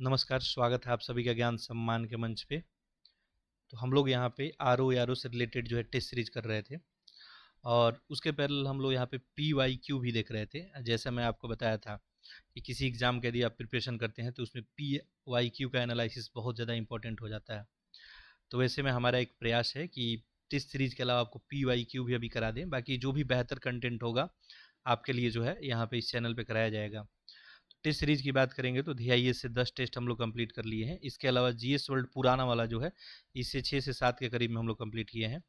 नमस्कार, स्वागत है आप सभी का ज्ञान सम्मान के मंच पे। तो हम लोग यहाँ पे आर ओ से रिलेटेड जो है टेस्ट सीरीज कर रहे थे और उसके पैरेलल हम लोग यहाँ पे PYQ भी देख रहे थे। जैसा मैं आपको बताया था कि किसी एग्ज़ाम का यदि आप प्रिपरेशन करते हैं तो उसमें PYQ का एनालिसिस बहुत ज़्यादा इंपॉर्टेंट हो जाता है। तो वैसे में हमारा एक प्रयास है कि टेस्ट सीरीज के अलावा आपको PYQ भी अभी करा दें। बाकी जो भी बेहतर कंटेंट होगा आपके लिए जो है यहाँ पे इस चैनल पे कराया जाएगा। टेस्ट सीरीज की बात करेंगे तो DIS से 10 टेस्ट हम लोग कंप्लीट कर लिए हैं। इसके अलावा GS वर्ल्ड पुराना वाला जो है इससे 6 से 7 के करीब में हम लोग कंप्लीट किए हैं।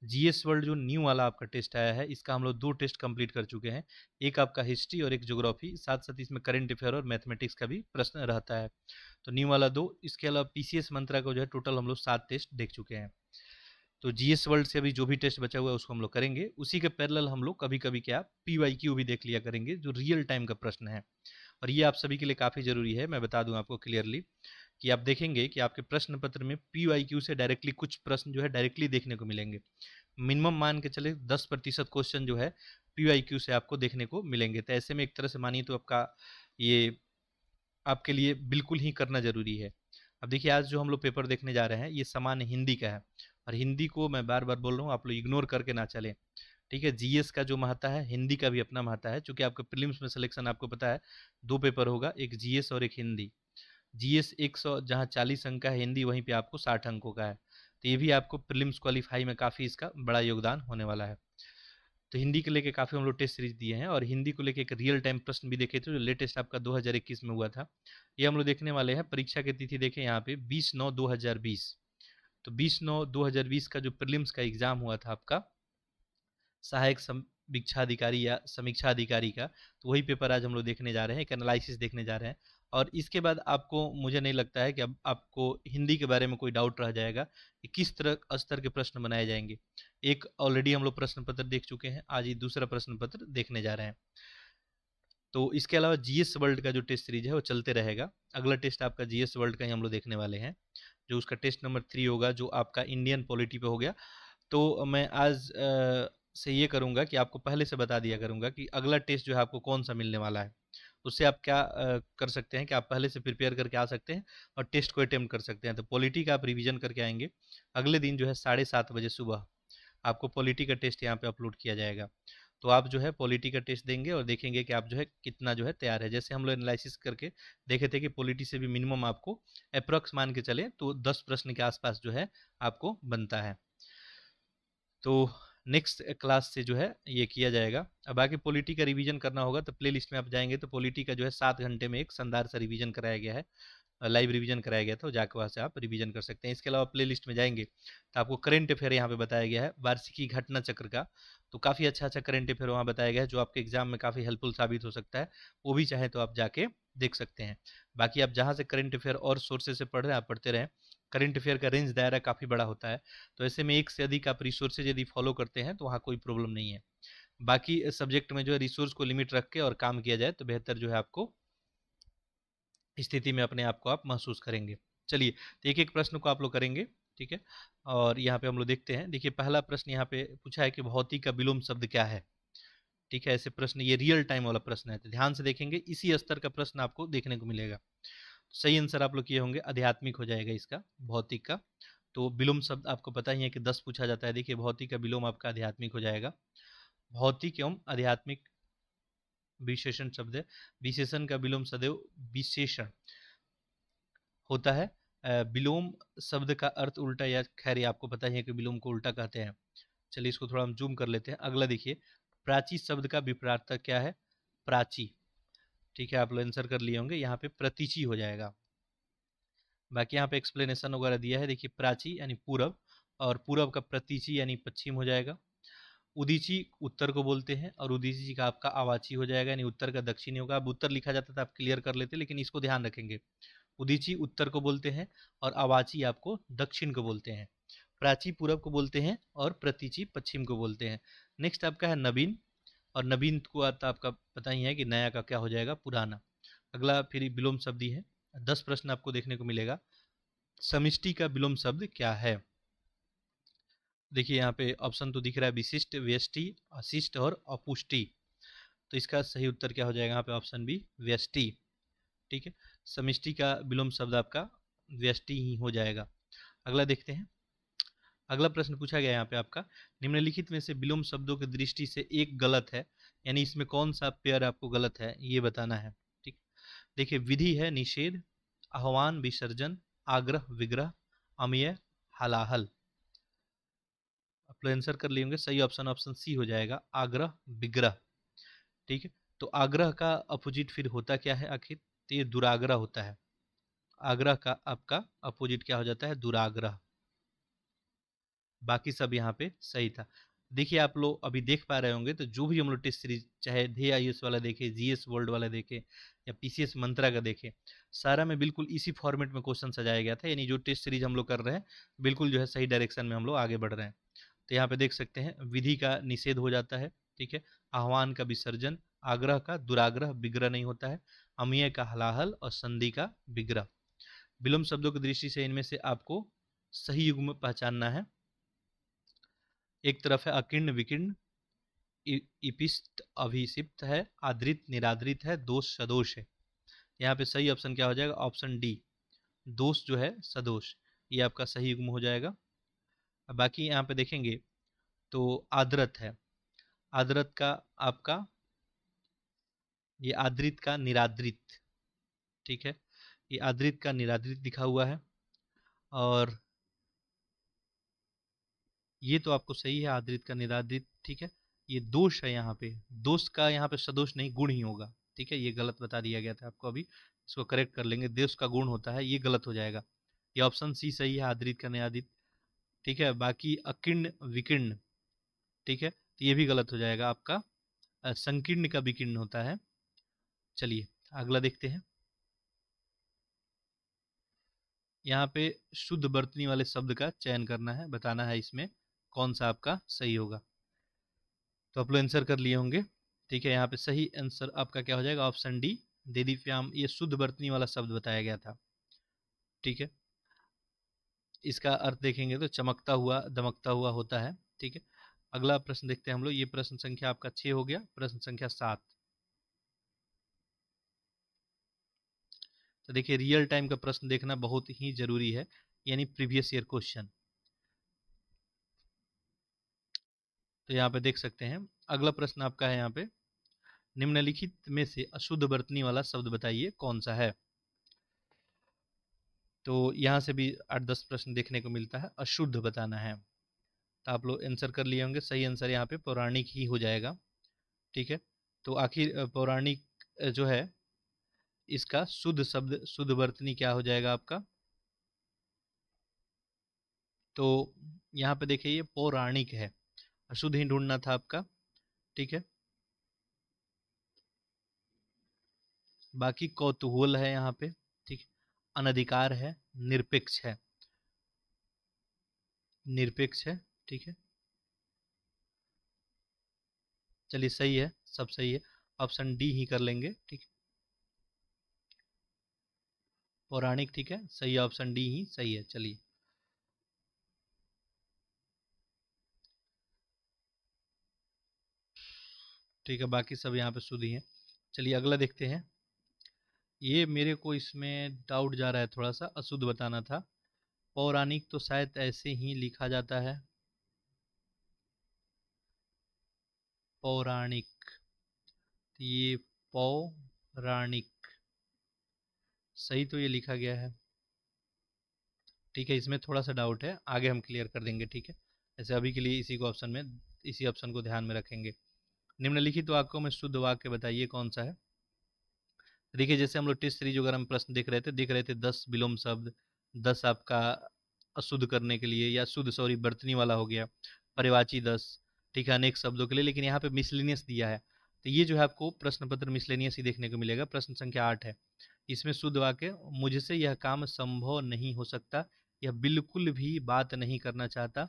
GS वर्ल्ड जो न्यू वाला आपका टेस्ट आया है इसका हम लोग 2 टेस्ट कंप्लीट कर चुके हैं। एक आपका हिस्ट्री और एक ज्योग्राफी, साथ साथ इसमें करंट अफेयर और मैथमेटिक्स का भी प्रश्न रहता है। तो न्यू वाला 2, इसके अलावा PCS मंत्रा का जो है टोटल हम लोग 7 टेस्ट देख चुके हैं। तो GS वर्ल्ड से अभी जो भी टेस्ट बचा हुआ है उसको हम लोग करेंगे। उसी के पैरेलल हम लोग कभी कभी क्या PYQ भी देख लिया करेंगे जो रियल टाइम का प्रश्न है। और ये आप सभी के लिए काफ़ी ज़रूरी है। मैं बता दूं आपको क्लियरली कि आप देखेंगे कि आपके प्रश्न पत्र में PYQ से डायरेक्टली कुछ प्रश्न जो है डायरेक्टली देखने को मिलेंगे। मिनिमम मान के चले 10% क्वेश्चन जो है PYQ से आपको देखने को मिलेंगे। तो ऐसे में एक तरह से मानिए तो आपका ये आपके लिए बिल्कुल ही करना ज़रूरी है। अब देखिए आज जो हम लोग पेपर देखने जा रहे हैं ये सामान्य हिंदी का है और हिंदी को मैं बार बार बोल रहा हूँ, आप लोग इग्नोर करके ना चलें। ठीक है, GS का जो महत्ता है हिंदी का भी अपना महत्ता है, क्योंकि आपका प्रीलिम्स में सिलेक्शन आपको पता है 2 पेपर होगा, एक GS और एक हिंदी। GS 100 जहाँ 40 अंक का है, हिंदी वहीं पे आपको 60 अंकों का है। तो ये भी आपको प्रीलिम्स क्वालिफाई में काफ़ी इसका बड़ा योगदान होने वाला है। तो हिंदी को लेके काफ़ी हम लोग टेस्ट सीरीज दिए हैं और हिंदी को लेके एक रियल टाइम प्रश्न भी देखे थे जो लेटेस्ट आपका 2021 में हुआ था। ये हम लोग देखने वाले हैं। परीक्षा की तिथि देखें यहाँ पे 20/9/2020। तो 20/9/2020 का जो प्रीलिम्स का एग्जाम हुआ था आपका सहायक समीक्षा अधिकारी या समीक्षा अधिकारी का, तो वही पेपर आज हम लोग देखने जा रहे हैं, एक एनालिसिस देखने जा रहे हैं। और इसके बाद आपको, मुझे नहीं लगता है कि अब आपको हिंदी के बारे में कोई डाउट रह जाएगा कि किस तरह स्तर के प्रश्न बनाए जाएंगे। एक ऑलरेडी हम लोग प्रश्न पत्र देख चुके हैं, आज ही दूसरा प्रश्न पत्र देखने जा रहे हैं। तो इसके अलावा GS वर्ल्ड का जो टेस्ट सीरीज है वो चलते रहेगा। अगला टेस्ट आपका GS वर्ल्ड का ही हम लोग देखने वाले हैं, जो उसका टेस्ट नंबर 3 होगा, जो आपका इंडियन पॉलिटी पे हो गया। तो मैं आज से ये करूँगा कि आपको पहले से बता दिया करूँगा कि अगला टेस्ट जो है आपको कौन सा मिलने वाला है। उससे आप क्या कर सकते हैं कि आप पहले से प्रिपेयर करके आ सकते हैं और टेस्ट को अटेम्प्ट कर सकते हैं। तो पॉलिटी का आप रिवीजन करके आएंगे, अगले दिन जो है 7:30 बजे सुबह आपको पॉलिटी का टेस्ट यहाँ पे अपलोड किया जाएगा। तो आप जो है पॉलिटी का टेस्ट देंगे और देखेंगे कि आप जो है कितना जो है तैयार है। जैसे हम लोग एनालिसिस करके देखे थे कि पॉलिटी से भी मिनिमम आपको अप्रॉक्स मान के चले तो 10 प्रश्न के आसपास जो है आपको बनता है। तो नेक्स्ट क्लास से जो है ये किया जाएगा। अब बाकी पॉलिटी का रिवीजन करना होगा तो प्ले लिस्ट में आप जाएंगे तो पॉलिटी का जो है 7 घंटे में एक शानदार सा रिवीजन कराया गया है, लाइव रिवीजन कराया गया था, जाकर वहाँ से आप रिवीजन कर सकते हैं। इसके अलावा प्ले लिस्ट में जाएंगे तो आपको करंट अफेयर यहाँ पे बताया गया है, वार्षिकी घटना चक्र का। तो काफ़ी अच्छा अच्छा करंट अफेयर वहाँ बताया गया है जो आपके एग्जाम में काफ़ी हेल्पफुल साबित हो सकता है। वो भी चाहे तो आप जाके देख सकते हैं। बाकी आप जहाँ से करंट अफेयर और सोर्सेज से पढ़ रहे हैं आप पढ़ते रहें। करंट अफेयर का रेंज दायरा काफ़ी बड़ा होता है, तो ऐसे में एक से अधिक आप रिसोर्सेज यदि फॉलो करते हैं तो वहाँ कोई प्रॉब्लम नहीं है। बाकी सब्जेक्ट में जो है रिसोर्स को लिमिट रख के और काम किया जाए तो बेहतर जो है आपको स्थिति में अपने आप को आप महसूस करेंगे। चलिए, तो एक एक प्रश्न को आप लोग करेंगे, ठीक है। और यहाँ पे हम लोग देखते हैं। देखिए पहला प्रश्न यहाँ पे पूछा है कि भौतिक का विलोम शब्द क्या है। ठीक है, ऐसे प्रश्न, ये रियल टाइम वाला प्रश्न है, तो ध्यान से देखेंगे, इसी स्तर का प्रश्न आपको देखने को मिलेगा। सही आंसर आप लोग किए होंगे, आध्यात्मिक हो जाएगा इसका, भौतिक का। तो विलोम शब्द आपको पता ही है कि 10 पूछा जाता है। देखिए भौतिक का विलोम आपका आध्यात्मिक हो जाएगा। भौतिक एवं आध्यात्मिक विशेषण शब्द है। विशेषण का विलोम सदैव विशेषण होता है। विलोम शब्द का अर्थ उल्टा, या खैर ये आपको पता ही है कि विलोम को उल्टा कहते हैं। चलिए इसको थोड़ा हम जूम कर लेते हैं। अगला देखिए, प्राची शब्द का विपरीतार्थक क्या है? प्राची। ठीक है, आप लोग आंसर कर लिए होंगे, यहाँ पे प्रतीची हो जाएगा। बाकी यहाँ पे एक्सप्लेनेशन वगैरह दिया है। देखिए प्राची यानी पूरब, और पूरब का प्रतीची यानी पश्चिम हो जाएगा। उदीची उत्तर को बोलते हैं और उदीची का आपका आवाची हो जाएगा, यानी उत्तर का दक्षिणी होगा। अब उत्तर लिखा जाता था आप क्लियर कर लेते, लेकिन इसको ध्यान रखेंगे। उदीची उत्तर को बोलते हैं और आवाची आपको दक्षिण को बोलते हैं। प्राची पूरब को बोलते हैं और प्रतीची पश्चिम को बोलते हैं। नेक्स्ट आपका है नवीन, और नवीन को आता आपका पता ही है कि नया का क्या हो जाएगा? पुराना। अगला फिर विलोम शब्द ही है। 10 प्रश्न आपको देखने को मिलेगा। समिष्टि का विलोम शब्द क्या है? देखिए यहाँ पे ऑप्शन तो दिख रहा है, विशिष्ट, व्यष्टि, अशिष्ट और अपुष्टि। तो इसका सही उत्तर क्या हो जाएगा यहाँ पे? ऑप्शन बी, व्यष्टि। ठीक है, समष्टि का विलोम शब्द आपका व्यष्टि ही हो जाएगा। अगला देखते हैं। अगला प्रश्न पूछा गया यहाँ पे आपका, निम्नलिखित में से विलोम शब्दों की दृष्टि से एक गलत है, यानी इसमें कौन सा पेयर आपको गलत है ये बताना है। ठीक, देखिए, विधि है निषेध, आह्वान विसर्जन, आग्रह विग्रह, अमेय हलाहल। आप लोग आंसर कर लिए होंगे, सही ऑप्शन ऑप्शन सी हो जाएगा, आग्रह विग्रह। ठीक है, तो आग्रह का अपोजिट फिर होता क्या है आखिर, तो ये दुराग्रह होता है। आग्रह का आपका अपोजिट क्या हो जाता है, दुराग्रह। बाकी सब यहाँ पे सही था। देखिए, आप लोग अभी देख पा रहे होंगे, तो जो भी हम लोग टेस्ट सीरीज चाहे ध्येय आईएएस वाला देखे, जीएस वर्ल्ड वाला देखे, या पीसीएस मंत्रा का देखे, सारा में बिल्कुल इसी फॉर्मेट में क्वेश्चन सजाया गया था। यानी जो टेस्ट सीरीज हम लोग कर रहे हैं, बिल्कुल जो है सही डायरेक्शन में हम लोग आगे बढ़ रहे हैं। तो यहाँ पे देख सकते हैं, विधि का निषेध हो जाता है, ठीक है, आह्वान का विसर्जन, आग्रह का दुराग्रह विग्रह नहीं होता है, अमीय का हलाहल और संधि का विग्रह। विलोम शब्दों की दृष्टि से इनमें से आपको सही युग्म पहचानना है। एक तरफ है अकीर्ण विकीर्ण, इपिस्ट अभिषिप्त है, आदृत निरादृत है, दोष सदोष है। यहाँ पे सही ऑप्शन क्या हो जाएगा, ऑप्शन डी, दोष जो है सदोष, ये आपका सही युग्म हो जाएगा। अब बाकी यहाँ पे देखेंगे तो आदृत है, आदृत का आपका ये आदृत का निरादृत, ठीक है, ये आदृत का निरादृत लिखा हुआ है। और ये तो आपको सही है, आदृत का निरादृत, ठीक है। ये दोष है, यहाँ पे दोष का यहाँ पे सदोष नहीं गुण ही होगा, ठीक है, ये गलत बता दिया गया था आपको, अभी इसको करेक्ट कर लेंगे। दोष का गुण होता है, ये गलत हो जाएगा। ये ऑप्शन सी सही है, आदृत का निरादृत, ठीक है। बाकी अकीर्ण विकीर्ण, ठीक है, तो ये भी गलत हो जाएगा आपका, संकीर्ण का विकीर्ण होता है। चलिए अगला देखते हैं। यहाँ पे शुद्ध बर्तनी वाले शब्द का चयन करना है, बताना है इसमें कौन सा आपका सही होगा। तो आप लोग आंसर कर लिए होंगे, ठीक है। यहाँ पे सही आंसर आपका क्या हो जाएगा, ऑप्शन डी, देदीप्याम, ये शुद्ध बर्तनी वाला शब्द बताया गया था, ठीक है। इसका अर्थ देखेंगे तो चमकता हुआ दमकता हुआ होता है, ठीक है। अगला प्रश्न देखते हैं हम लोग, ये प्रश्न संख्या आपका 6 हो गया। प्रश्न संख्या 7, तो देखिए, रियल टाइम का प्रश्न देखना बहुत ही जरूरी है, यानी प्रीवियस ईयर क्वेश्चन। तो यहाँ पे देख सकते हैं, अगला प्रश्न आपका है यहाँ पे, निम्नलिखित में से अशुद्ध बरतनी वाला शब्द बताइए कौन सा है। तो यहाँ से भी 8-10 प्रश्न देखने को मिलता है, अशुद्ध बताना है। तो आप लोग आंसर कर लिए होंगे, सही आंसर यहाँ पे पौराणिक ही हो जाएगा, ठीक है। तो आखिर पौराणिक जो है, इसका शुद्ध शब्द शुद्ध बर्तनी क्या हो जाएगा आपका। तो यहाँ पे देखिए, ये पौराणिक है, अशुद्ध ही ढूंढना था आपका, ठीक है। बाकी कौतूहल है यहाँ पे, ठीक, अनधिकार है, निरपेक्ष है, निरपेक्ष है, ठीक है। चलिए सही है, सब सही है, ऑप्शन डी ही कर लेंगे, ठीक है। पौराणिक, ठीक है, सही, ऑप्शन डी ही सही है। चलिए ठीक है, बाकी सब यहाँ पे शुद्ध ही है। चलिए अगला देखते हैं। ये मेरे को इसमें डाउट जा रहा है थोड़ा सा, अशुद्ध बताना था। पौराणिक तो शायद ऐसे ही लिखा जाता है, पौराणिक, ये पौराणिक, सही तो ये लिखा गया है, ठीक है। इसमें थोड़ा सा डाउट है, आगे हम क्लियर कर देंगे, ठीक है। ऐसे अभी के लिए इसी को ऑप्शन में, इसी ऑप्शन को ध्यान में रखेंगे। निम्नलिखित वाक्यों में शुद्ध वाक्य बताइए कौन सा है। देखिए, जैसे हम लोग टेस्ट सीरीज वगैरह में प्रश्न देख रहे थे 10 विलोम शब्द, 10 आपका अशुद्ध करने के लिए, या शुद्ध सॉरी बर्तनी वाला हो गया, परिवाची 10, ठीक है, अनेक शब्दों के लिए। लेकिन यहाँ पे मिसलेनियस दिया है, तो ये जो है आपको प्रश्न पत्र मिसलेनियस ही देखने को मिलेगा। प्रश्न संख्या 8 है, इसमें शुद्ध वाक्य, मुझसे यह काम संभव नहीं हो सकता, यह बिल्कुल भी बात नहीं करना चाहता,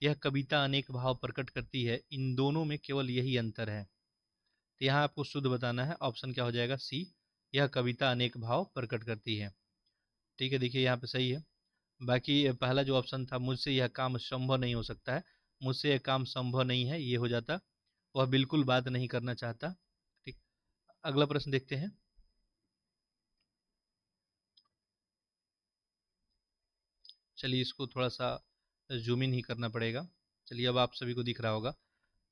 यह कविता अनेक भाव प्रकट करती है, इन दोनों में केवल यही अंतर है। तो यहाँ आपको शुद्ध बताना है, ऑप्शन क्या हो जाएगा, सी, यह कविता अनेक भाव प्रकट करती है, ठीक है। देखिए यहाँ पे सही है। बाकी पहला जो ऑप्शन था, मुझसे यह काम संभव नहीं हो सकता है, मुझसे यह काम संभव नहीं है, ये हो जाता, वह बिल्कुल बात नहीं करना चाहता, ठीक। अगला प्रश्न देखते हैं। चलिए इसको थोड़ा सा जूम इन ही करना पड़ेगा। चलिए अब आप सभी को दिख रहा होगा।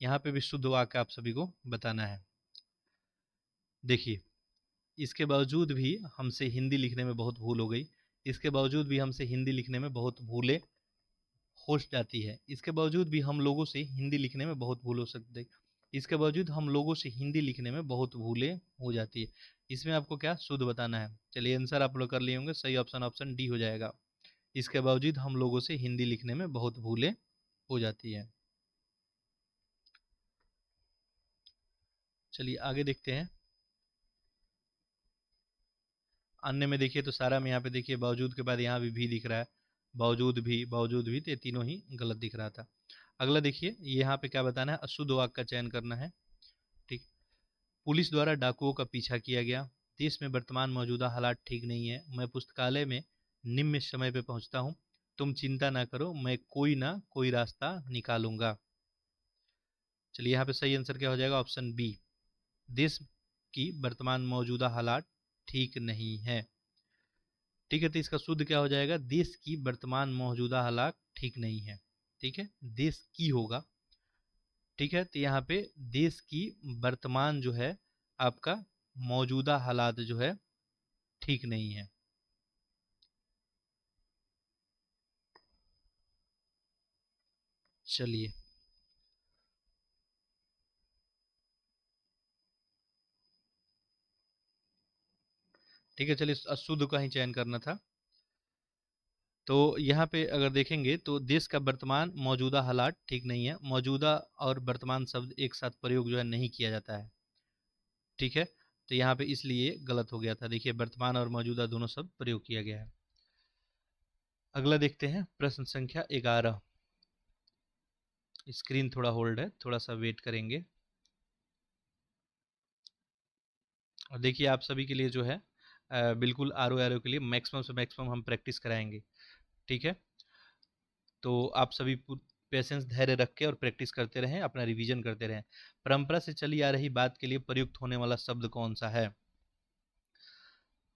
यहाँ पे भी शुद्ध वाक्य आप सभी को बताना है। देखिए, इसके बावजूद भी हमसे हिंदी लिखने में बहुत भूल हो गई। इसके बावजूद भी हमसे हिंदी लिखने में बहुत भूलें हो जाती है। इसके बावजूद भी हम लोगों से हिंदी लिखने में बहुत भूल हो सकती है। इसके बावजूद हम लोगों से हिंदी लिखने में बहुत भूलें हो जाती है। इसमें आपको क्या शुद्ध बताना है। चलिए आंसर आप लोग कर लिए होंगे। सही ऑप्शन ऑप्शन डी हो जाएगा। इसके बावजूद हम लोगों से हिंदी लिखने में बहुत भूलें हो जाती है। चलिए आगे देखते हैं। अन्य में देखिए तो सारा में यहाँ पे देखिए बावजूद के बाद यहाँ भी दिख रहा है। बावजूद भी तो ये तीनों ही गलत दिख रहा था। अगला देखिए, यहाँ पे क्या बताना है, अशुद्ध वाक्य का चयन करना है। ठीक। पुलिस द्वारा डाकुओं का पीछा किया गया। देश में वर्तमान मौजूदा हालात ठीक नहीं है। मैं पुस्तकालय में निम्न समय पे पहुंचता हूँ। तुम चिंता ना करो, मैं कोई ना कोई रास्ता निकालूंगा। चलिए यहाँ पे सही आंसर क्या हो जाएगा, ऑप्शन बी। देश की वर्तमान मौजूदा हालात ठीक नहीं है। ठीक है, तो इसका शुद्ध क्या हो जाएगा, देश की वर्तमान मौजूदा हालात ठीक नहीं है। ठीक है, देश की होगा। ठीक है, तो यहाँ पे देश की वर्तमान जो है आपका मौजूदा हालात जो है ठीक नहीं है। चलिए ठीक है, चलिए अशुद्ध का ही चयन करना था। तो यहाँ पे अगर देखेंगे तो देश का वर्तमान मौजूदा हालात ठीक नहीं है। मौजूदा और वर्तमान शब्द एक साथ प्रयोग जो है नहीं किया जाता है। ठीक है, तो यहाँ पे इसलिए गलत हो गया था। देखिए वर्तमान और मौजूदा दोनों शब्द प्रयोग किया गया है। अगला देखते हैं प्रश्न संख्या 11। स्क्रीन थोड़ा होल्ड है, थोड़ा सा वेट करेंगे। और देखिए आप सभी के लिए जो है बिल्कुल आर ओ के लिए मैक्सिमम से मैक्सिमम हम प्रैक्टिस कराएंगे। ठीक है, तो आप सभी पेशेंस धैर्य रख के और प्रैक्टिस करते रहें, अपना रिवीजन करते रहें। परंपरा से चली आ रही बात के लिए प्रयुक्त होने वाला शब्द कौन सा है।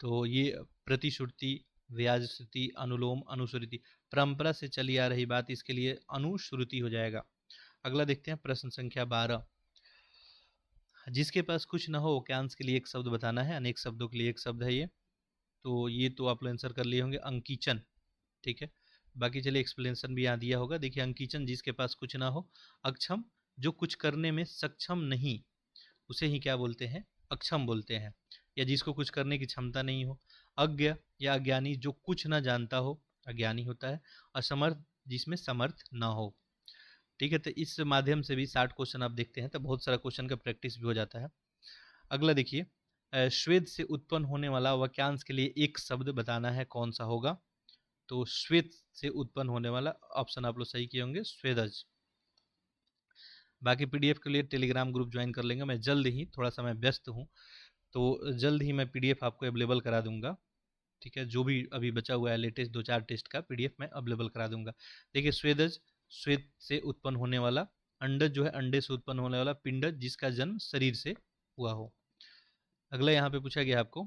तो ये प्रतिश्रुति, व्याजश्रुति, अनुलोम, अनुश्रुति। परंपरा से चली आ रही बात, इसके लिए अनुश्रुति हो जाएगा। अगला देखते हैं प्रश्न संख्या 12। जिसके पास कुछ न हो वाक्यांश के लिए एक शब्द बताना है। अनेक शब्दों के लिए एक शब्द है ये। तो ये तो आप लोग आंसर कर लिए होंगे, अंकीचन। ठीक है, बाकी चलिए एक्सप्लेनेशन भी यहाँ दिया होगा। देखिए अंकीचन, जिसके पास कुछ ना हो। अक्षम, जो कुछ करने में सक्षम नहीं, उसे ही क्या बोलते हैं, अक्षम बोलते हैं। या जिसको कुछ करने की क्षमता नहीं हो। अज्ञ या अज्ञानी, जो कुछ ना जानता हो, अज्ञानी होता है। असमर्थ, जिसमें समर्थ ना हो। ठीक है, तो इस माध्यम से भी 60 क्वेश्चन आप देखते हैं तो बहुत सारा क्वेश्चन का प्रैक्टिस भी हो जाता है। अगला देखिए, श्वेत से उत्पन्न होने वाला वाक्यांश के लिए एक शब्द बताना है, कौन सा होगा। तो श्वेत से उत्पन्न होने वाला, ऑप्शन आप लोग सही किए होंगे, स्वेदज। बाकी पीडीएफ के लिए टेलीग्राम ग्रुप ज्वाइन कर लेंगे। मैं जल्द ही, थोड़ा सा मैं व्यस्त हूँ, तो जल्द ही मैं पीडीएफ आपको अवेलेबल करा दूंगा। ठीक है, जो भी अभी बचा हुआ है लेटेस्ट 2-4 टेस्ट का पीडीएफ मैं अवेलेबल करा दूंगा। देखिए स्वेदज, श्वेत से उत्पन्न होने वाला। अंडज जो है अंडे से उत्पन्न होने वाला। पिंडज, जिसका जन्म शरीर से हुआ हो। अगला यहाँ पे पूछा गया आपको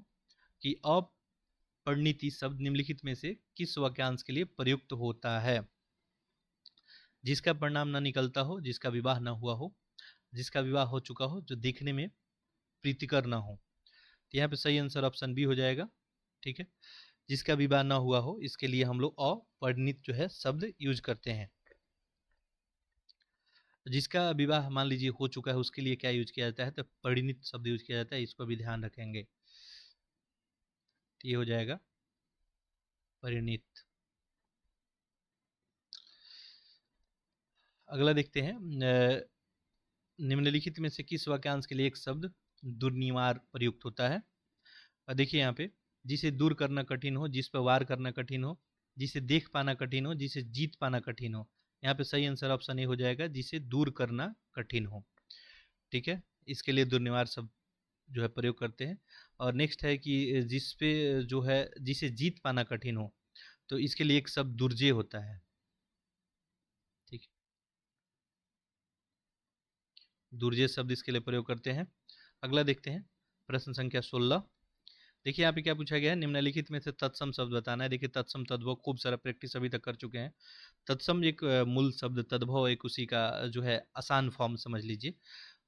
कि अपरिणीति शब्द निम्नलिखित में से किस वाक्यांश के लिए प्रयुक्त होता है। जिसका परिणाम न निकलता हो, जिसका विवाह न हुआ हो, जिसका विवाह हो चुका हो, जो देखने में प्रीतिकर ना हो। तो यहाँ पे सही आंसर ऑप्शन बी हो जाएगा। ठीक है, जिसका विवाह ना हुआ हो, इसके लिए हम लोग अपरिणीत जो है शब्द यूज करते हैं। जिसका विवाह मान लीजिए हो चुका है, उसके लिए क्या यूज किया जाता है, तो परिणीत शब्द यूज किया जाता है। इसको भी ध्यान रखेंगे। तो ये हो जाएगा परिणीत। अगला देखते हैं, निम्नलिखित में से किस वाक्यांश के लिए एक शब्द दुर्निवार प्रयुक्त होता है। और देखिए यहाँ पे, जिसे दूर करना कठिन हो, जिस पर वार करना कठिन हो, जिसे देख पाना कठिन हो, जिसे जीत पाना कठिन हो। यहाँ पे सही आंसर ऑप्शन ए हो जाएगा, जिसे दूर करना कठिन हो। ठीक है, इसके लिए दुर्निवार शब्द जो है प्रयोग करते हैं। और नेक्स्ट है कि जिस पे जो है, जिसे जीत पाना कठिन हो, तो इसके लिए एक शब्द दुर्जय होता है। ठीक है, दुर्जय शब्द इसके लिए प्रयोग करते हैं। अगला देखते हैं प्रश्न संख्या 16। देखिए यहाँ पे क्या पूछा गया है, निम्नलिखित में से तत्सम शब्द बताना है। देखिए तत्सम तद्भव खूब सारा प्रैक्टिस अभी तक कर चुके हैं। तत्सम एक मूल शब्द, तद्भव एक उसी का जो है आसान फॉर्म समझ लीजिए।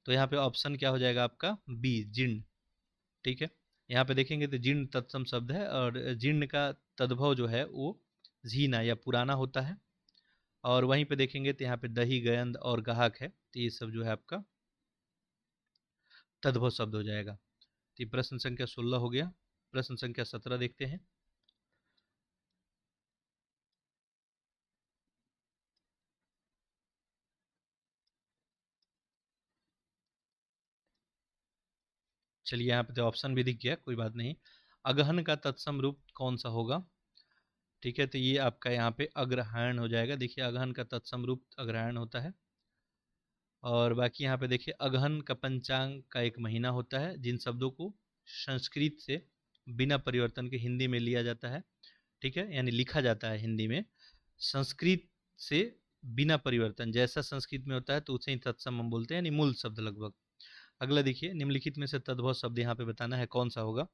तो यहाँ पे ऑप्शन क्या हो जाएगा आपका, बी, जीर्ण। ठीक है, यहाँ पे देखेंगे तो जीर्ण तत्सम शब्द है, और जीर्ण का तद्भव जो है वो झीना या पुराना होता है। और वहीं पे देखेंगे तो यहाँ पे दही, गयंद और गाहक है, तो ये सब जो है आपका तद्भव शब्द हो जाएगा। तो ये प्रश्न संख्या 16 हो गया। प्रश्न संख्या 17 देखते हैं। चलिए यहाँ पे तो ऑप्शन भी दिख गया, कोई बात नहीं। अगहन का तत्सम रूप कौन सा होगा? ठीक है, तो ये आपका यहाँ पे अग्रहायण हो जाएगा। देखिए अगहन का तत्सम रूप अग्रहायण होता है। और बाकी यहाँ पे देखिए अगहन का पंचांग का एक महीना होता है, जिन शब्दों को संस्कृत से बिना परिवर्तन के हिंदी में लिया जाता है। ठीक है, यानी लिखा जाता है हिंदी में संस्कृत से बिना परिवर्तन, जैसा संस्कृत में होता है तो उसे ही तत्सम हम बोलते हैं, यानी मूल शब्द लगभग। अगला देखिए, निम्नलिखित में से तद्भव शब्द यहाँ पे बताना है कौन सा होगा।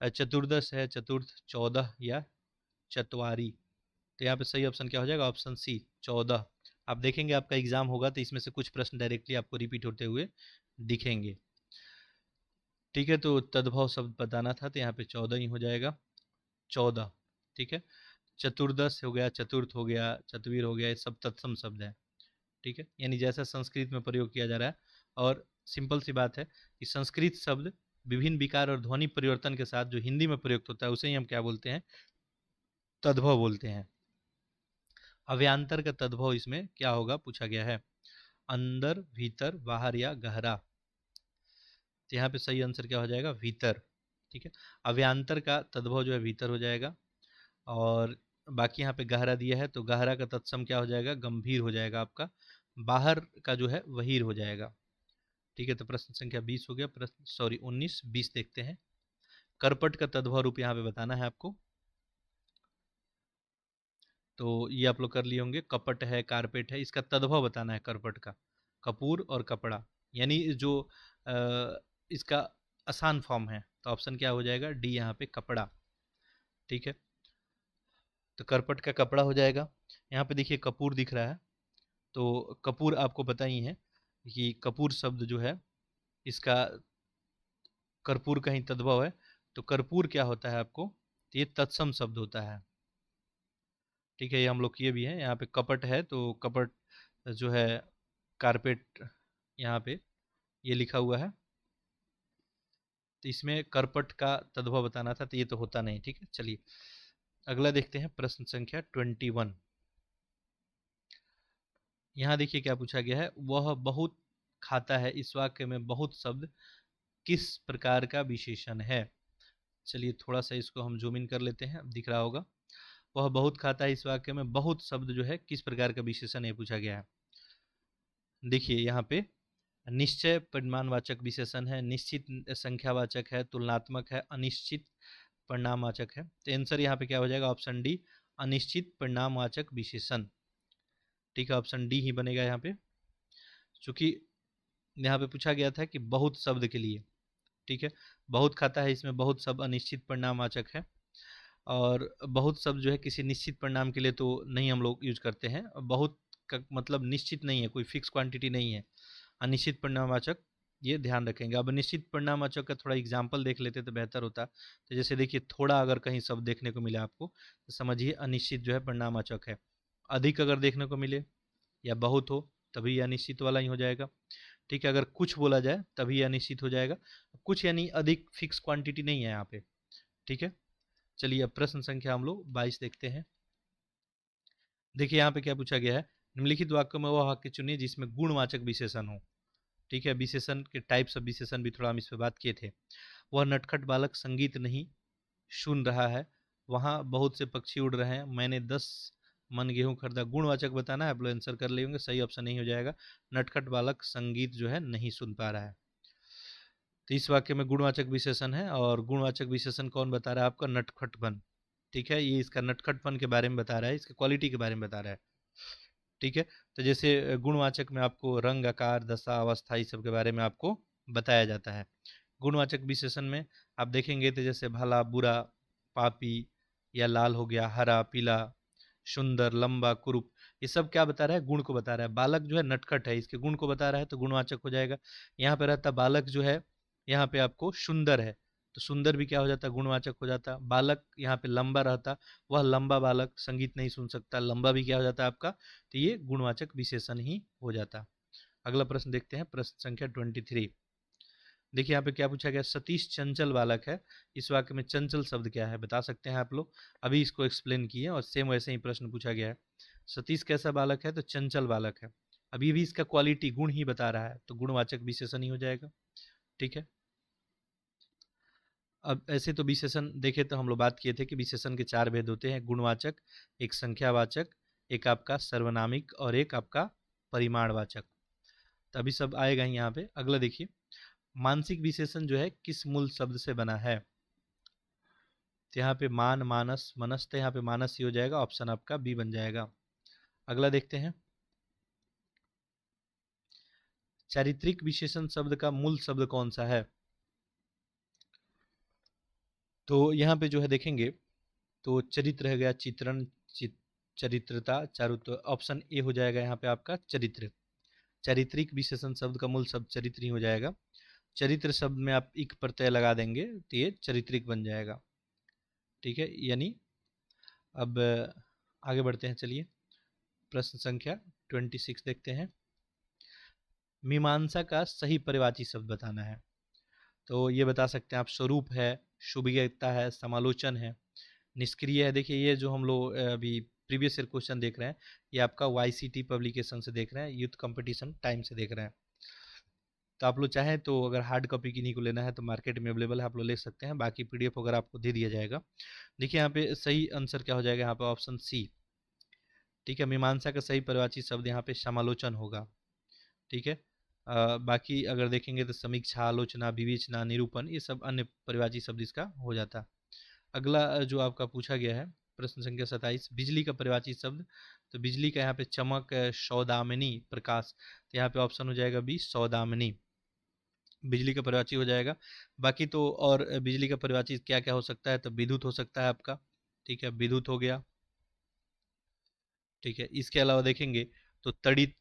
चतुर्दश है, चतुर्थ, 14 या चतवारी। तो यहाँ पे सही ऑप्शन क्या हो जाएगा, ऑप्शन सी, 14। आप देखेंगे आपका एग्जाम होगा तो इसमें से कुछ प्रश्न डायरेक्टली आपको रिपीट होते हुए दिखेंगे। ठीक है, तो तद्भव शब्द बताना था तो यहाँ पे 14 ही हो जाएगा, 14। ठीक है, चतुर्दश हो गया, चतुर्थ हो गया, चतुर्वीर हो गया, ये सब तत्सम शब्द है। ठीक है, यानी जैसा संस्कृत में प्रयोग किया जा रहा है। और सिंपल सी बात है कि संस्कृत शब्द विभिन्न विकार और ध्वनि परिवर्तन के साथ जो हिंदी में प्रयुक्त होता है उसे ही हम क्या बोलते हैं, तद्भव बोलते हैं। अव्यांतर का तद्भव इसमें क्या होगा पूछा गया है, अंदर, भीतर, बाहर या गहरा। तो यहाँ पे सही आंसर क्या हो जाएगा, भीतर। ठीक है, अव्यांतर का तद्भव जो है भीतर हो जाएगा। और बाकी यहाँ पे गहरा दिया है तो गहरा का तत्सम क्या हो जाएगा, गंभीर हो जाएगा आपका। बाहर का जो है वहीर हो जाएगा। ठीक है, तो प्रश्न संख्या 20 हो गया। प्रश्न सॉरी 19, 20 देखते हैं। करपट का तद्भव रूप यहाँ पे बताना है आपको। तो ये आप लोग कर लिए होंगे, कपट है, कारपेट है, इसका तद्भव बताना है करपट का। कपूर और कपड़ा, यानी जो इसका आसान फॉर्म है, तो ऑप्शन क्या हो जाएगा, डी यहाँ पे, कपड़ा। ठीक है, तो करपट का कपड़ा हो जाएगा। यहाँ पे देखिए कपूर दिख रहा है, तो कपूर आपको पता ही है कि कपूर शब्द जो है इसका कर्पूर का ही तद्भव है। तो कर्पूर क्या होता है आपको, तो ये तत्सम शब्द होता है। ठीक है, ये हम लोग किए भी हैं। यहाँ पे कपट है तो कपट जो है कारपेट, यहाँ पे ये लिखा हुआ है, तो इसमें करपट का तद्भव बताना था, तो ये तो होता नहीं। ठीक है, चलिए अगला देखते हैं, प्रश्न संख्या 21। यहाँ देखिए क्या पूछा गया है, वह बहुत खाता है, इस वाक्य में बहुत शब्द किस प्रकार का विशेषण है। चलिए थोड़ा सा इसको हम जूम इन कर लेते हैं, अब दिख रहा होगा। वह बहुत खाता है, इस वाक्य में बहुत शब्द जो है किस प्रकार का विशेषण है पूछा गया है। देखिए यहाँ पे निश्चय परिमाणवाचक विशेषण है, निश्चित संख्यावाचक है, तुलनात्मक है, अनिश्चित परिणामवाचक है। तो आंसर यहाँ पे क्या हो जाएगा, ऑप्शन डी, अनिश्चित परिणामवाचक विशेषण। ठीक है, ऑप्शन डी ही बनेगा यहाँ पे, चूंकि यहाँ पे पूछा गया था कि बहुत शब्द के लिए। ठीक है, बहुत खाता है, इसमें बहुत शब्द अनिश्चित परिणामवाचक है। और बहुत शब्द जो है किसी निश्चित परिणाम के लिए तो नहीं हम लोग यूज करते हैं। बहुत का मतलब निश्चित नहीं है, कोई फिक्स क्वांटिटी नहीं है। अनिश्चित परिणामवाचक, ये ध्यान रखेंगे। अब निश्चित परिणामवाचक का थोड़ा एग्जाम्पल देख लेते तो बेहतर होता। तो जैसे देखिए थोड़ा अगर कहीं शब्द देखने को मिले आपको तो समझिए अनिश्चित जो है परिणामवाचक है। अधिक अगर देखने को मिले या बहुत हो तभी अनिश्चित वाला ही हो जाएगा। ठीक है, अगर कुछ बोला जाए तभी अनिश्चित हो जाएगा। कुछ यानी अधिक फिक्स क्वांटिटी नहीं है यहाँ पे। ठीक है, चलिए अब प्रश्न संख्या हम लोग 22 देखते हैं। देखिए यहाँ पे क्या पूछा गया है, निम्नलिखित वाक्यों में वह वाक्य चुनिए जिसमें गुणवाचक विशेषण हो। ठीक है, विशेषण के टाइप्स ऑफ विशेषण भी थोड़ा हम इस पर बात किए थे। वह नटखट बालक संगीत नहीं सुन रहा है, वहाँ बहुत से पक्षी उड़ रहे हैं, मैंने 10 मन गेहूं खरीदा। गुणवाचक बताना है, आप लोग आंसर कर लेंगे। सही ऑप्शन नहीं हो जाएगा, नटखट बालक संगीत जो है नहीं सुन पा रहा है। तो इस वाक्य में गुणवाचक विशेषण है, और गुणवाचक विशेषण कौन बता रहा है आपका, नटखटपन। ठीक है, ये इसका नटखटपन के बारे में बता रहा है, इसकी क्वालिटी के बारे में बता रहा है। ठीक है, तो जैसे गुणवाचक में आपको रंग, आकार, दशा, अवस्था, इस सब के बारे में आपको बताया जाता है। गुणवाचक विशेषण में आप देखेंगे तो जैसे भला, बुरा, पापी या लाल हो गया, हरा, पीला, सुंदर, लंबा, कुरूप, ये सब क्या बता रहा है? गुण को बता रहा है। बालक जो है नटखट है, इसके गुण को बता रहा है तो गुणवाचक हो जाएगा। यहाँ पे रहता बालक जो है, यहाँ पे आपको सुंदर है तो सुंदर भी क्या हो जाता? गुणवाचक हो जाता। बालक यहाँ पे लंबा रहता, वह लंबा बालक संगीत नहीं सुन सकता, लंबा भी क्या हो जाता आपका? तो ये गुणवाचक विशेषण ही हो जाता। अगला प्रश्न देखते हैं, प्रश्न संख्या 23। देखिए यहाँ पे क्या पूछा गया? सतीश चंचल बालक है, इस वाक्य में चंचल शब्द क्या है? बता सकते हैं आप लोग। अभी इसको एक्सप्लेन किए और सेम वैसे ही प्रश्न पूछा गया है। सतीश कैसा बालक है? तो चंचल बालक है। अभी भी इसका क्वालिटी, गुण ही बता रहा है तो गुणवाचक विशेषण ही हो जाएगा। ठीक है। अब ऐसे तो विशेषण देखे तो हम लोग बात किए थे कि विशेषण के 4 भेद होते हैं, गुणवाचक, एक संख्यावाचक, एक आपका सर्वनामिक और एक आपका परिमाणवाचक। तो अभी सब आएगा ही यहाँ पे। अगला देखिए, मानसिक विशेषण जो है किस मूल शब्द से बना है? तो यहाँ पे मान, मानस, मनस, तो यहाँ पे मानस ही हो जाएगा, ऑप्शन आपका बी बन जाएगा। अगला देखते हैं, चारित्रिक विशेषण शब्द का मूल शब्द कौन सा है? तो यहाँ पे जो है देखेंगे तो चरित्र है गया, चित्रण, चरित्रता, चारुत्व, ऑप्शन ए हो जाएगा यहाँ पे आपका चरित्र। चारित्रिक विशेषण शब्द का मूल शब्द चरित्र ही हो जाएगा। चरित्र शब्द में आप इक प्रत्यय लगा देंगे तो ये चारित्रिक बन जाएगा। ठीक है, यानी अब आगे बढ़ते हैं। चलिए प्रश्न संख्या 26 देखते हैं। मीमांसा का सही परिवाची शब्द बताना है। तो ये बता सकते हैं आप, स्वरूप है, शुभिज्ञता है, समालोचन है, निष्क्रिय है। देखिए ये जो हम लोग अभी प्रीवियस ईयर क्वेश्चन देख रहे हैं, ये आपका YCT पब्लिकेशन से देख रहे हैं, यूथ कंपटीशन टाइम से देख रहे हैं। तो आप लोग चाहें तो अगर हार्ड कॉपी किन्हीं को लेना है तो मार्केट में अवेलेबल है, आप लोग ले सकते हैं। बाकी PDF वगैरह आपको दे दिया जाएगा। देखिए यहाँ पे सही आंसर क्या हो जाएगा? यहाँ पे ऑप्शन सी। ठीक है, मीमांसा का सही परिवाची शब्द यहाँ पे समालोचन होगा। ठीक है। बाकी अगर देखेंगे तो समीक्षा, आलोचना, विवेचना, निरूपण, ये सब अन्य परिवाची शब्द इसका हो जाता। अगला जो आपका पूछा गया है, प्रश्न संख्या 27, बिजली का परिवाची शब्द। तो बिजली का यहाँ पे चमक, सौदामिनी, प्रकाश, तो यहाँ पे ऑप्शन हो जाएगा बी, सौदामिनी, बिजली का परिवाची हो जाएगा। बाकी तो और बिजली का परिवाची क्या क्या हो सकता है? तो विद्युत हो सकता है आपका। ठीक है, विद्युत हो गया। ठीक है, इसके अलावा देखेंगे तो तड़ित,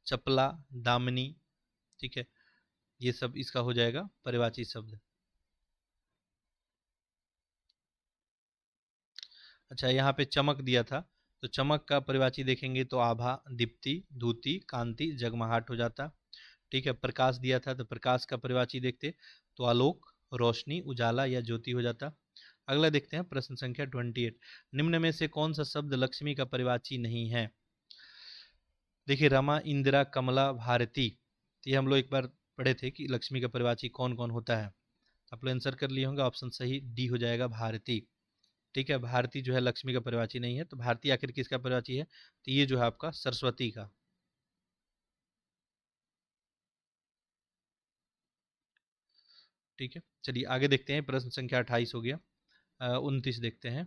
चपला, दामिनी। ठीक है, ये सब इसका हो जाएगा परिवाची शब्द। अच्छा, यहाँ पे चमक दिया था तो चमक का परिवाची देखेंगे तो आभा, दीप्ति, धूति, कांति, जगमगाहट हो जाता। ठीक है, प्रकाश दिया था तो प्रकाश का परिवाची देखते तो आलोक, रोशनी, उजाला या ज्योति हो जाता। अगला देखते हैं, प्रश्न संख्या 28, निम्न में से कौन सा शब्द लक्ष्मी का परिवाची नहीं है? देखिए रमा, इंदिरा, कमला, भारती, तो ये हम लोग एक बार पढ़े थे कि लक्ष्मी का परिवाची कौन कौन होता है। आप लोग आंसर कर लिए होंगे, ऑप्शन सही डी हो जाएगा, भारती। ठीक है, भारती जो है लक्ष्मी का परिवाची नहीं है। तो भारती आखिर किसका परिवाची है? तो ये जो है आपका सरस्वती का। ठीक है, चलिए आगे देखते हैं, प्रश्न संख्या 28 हो गया। 29 देखते हैं।